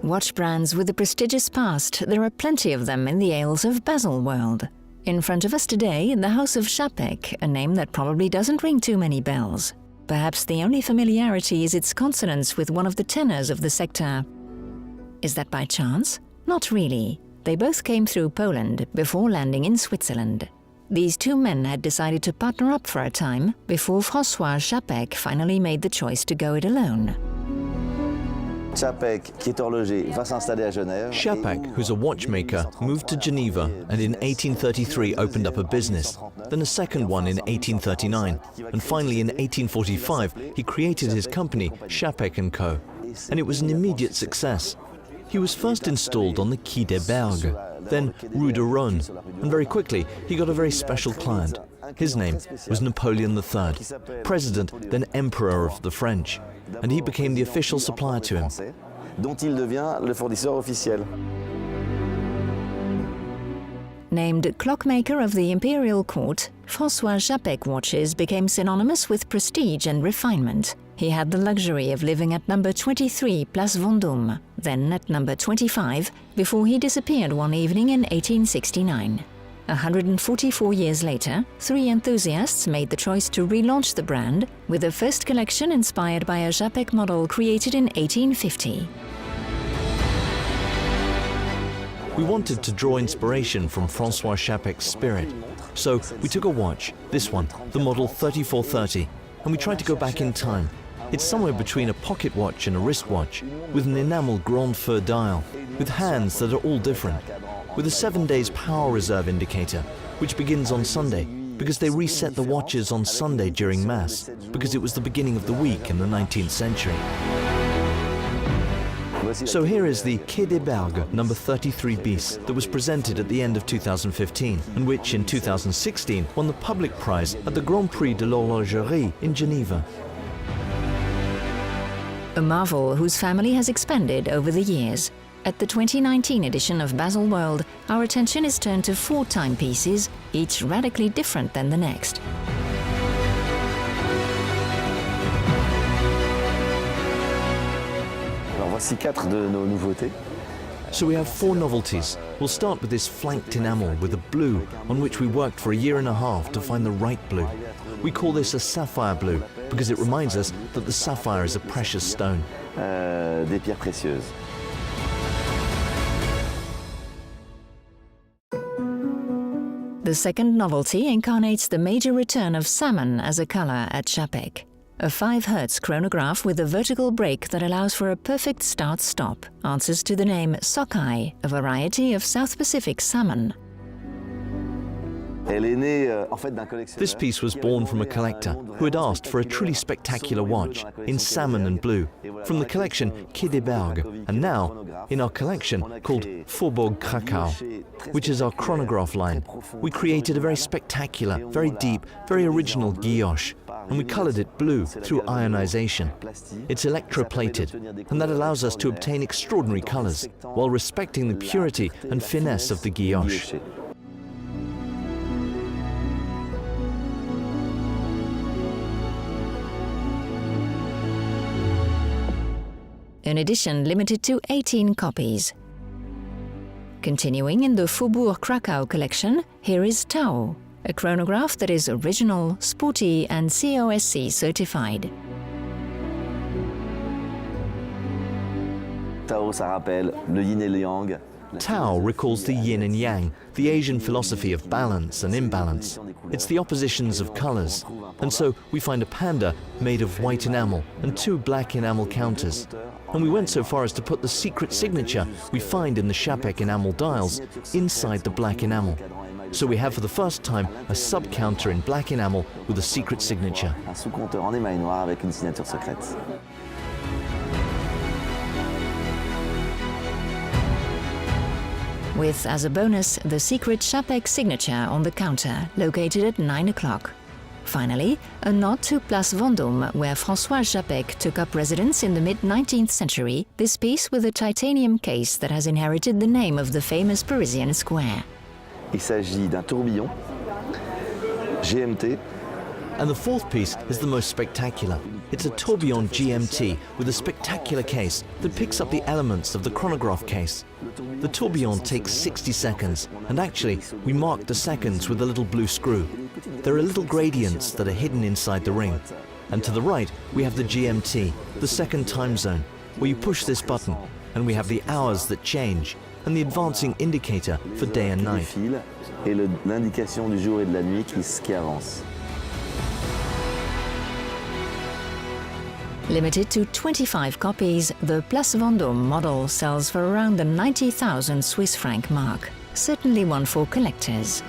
Watch brands with a prestigious past, there are plenty of them in the aisles of Baselworld. In front of us today, in the house of Czapek, a name that probably doesn't ring too many bells. Perhaps the only familiarity is its consonance with one of the tenors of the sector. Is that by chance? Not really. They both came through Poland before landing in Switzerland. These two men had decided to partner up for a time before François Czapek finally made the choice to go it alone. Czapek, who's a watchmaker, moved to Geneva and in 1833 opened up a business, then a second one in 1839, and finally in 1845 he created his company, Czapek & Co. And it was an immediate success. He was first installed on the Quai des Bergues, then Rue de Rhône, and very quickly he got a very special client. His name was Napoleon III, President, then Emperor of the French, and he became the official supplier to him. Dont il devient le fournisseur officiel. Named clockmaker of the imperial court, François Czapek watches became synonymous with prestige and refinement. He had the luxury of living at number 23 Place Vendôme, then at number 25, before he disappeared one evening in 1869. 144 years later, three enthusiasts made the choice to relaunch the brand with the first collection inspired by a Czapek model created in 1850. We wanted to draw inspiration from François Czapek's spirit, so we took a watch, this one, the model 3430, and we tried to go back in time. It's somewhere between a pocket watch and a wristwatch, with an enamel grand feu dial, with hands that are all different, with a 7 days power reserve indicator, which begins on Sunday, because they reset the watches on Sunday during Mass, because it was the beginning of the week in the 19th century. So here is the Quai des Bergues number 33 bis that was presented at the end of 2015, and which in 2016 won the public prize at the Grand Prix de l'Horlogerie in Geneva. A marvel whose family has expanded over the years. At the 2019 edition of Baselworld, our attention is turned to 4 timepieces, each radically different than the next. Alors voici 4 de nos nouveautés. So we have 4 novelties. We'll start with this flanked enamel with a blue on which we worked for a year and a half to find the right blue. We call this a sapphire blue because it reminds us that the sapphire is a precious stone. Des pierres précieuses. The second novelty incarnates the major return of salmon as a color at Czapek. A 5 Hz chronograph with a vertical break that allows for a perfect start-stop answers to the name sockeye, a variety of South Pacific salmon. This piece was born from a collector who had asked for a truly spectacular watch in salmon and blue from the collection Quai des Bergues, and now in our collection called Faubourg Krakau, which is our chronograph line. We created a very spectacular, very deep, very original guilloche, and we colored it blue through ionization. It's electroplated, and that allows us to obtain extraordinary colors while respecting the purity and finesse of the guilloche. An edition limited to 18 copies. Continuing in the Faubourg Krakau collection, here is Tao, a chronograph that is original, sporty and COSC certified. Tao, ça rappelle le yin et le yang. Tao recalls the yin and yang, the Asian philosophy of balance and imbalance. It's the oppositions of colors. And so we find a panda made of white enamel and 2 black enamel counters. And we went so far as to put the secret signature we find in the Czapek enamel dials inside the black enamel. So we have for the first time a sub-counter in black enamel with a secret signature. Un sous-compteur en émail noir avec une signature secrète. With, as a bonus, the secret Czapek signature on the counter, located at 9 o'clock. Finally, a nod to Place Vendôme, where François Czapek took up residence in the mid-19th century, this piece with a titanium case that has inherited the name of the famous Parisian square. Il s'agit d'un tourbillon GMT. And the 4th piece is the most spectacular. It's a tourbillon GMT with a spectacular case that picks up the elements of the chronograph case. The tourbillon takes 60 seconds, and actually we mark the seconds with a little blue screw. There are little gradients that are hidden inside the ring. And to the right we have the GMT, the second time zone, where you push this button and we have the hours that change and the advancing indicator for day and night. Et l'indication du jour et de la nuit qui avance. Limited to 25 copies, the Place Vendôme model sells for around the 90,000 Swiss franc mark. Certainly one for collectors.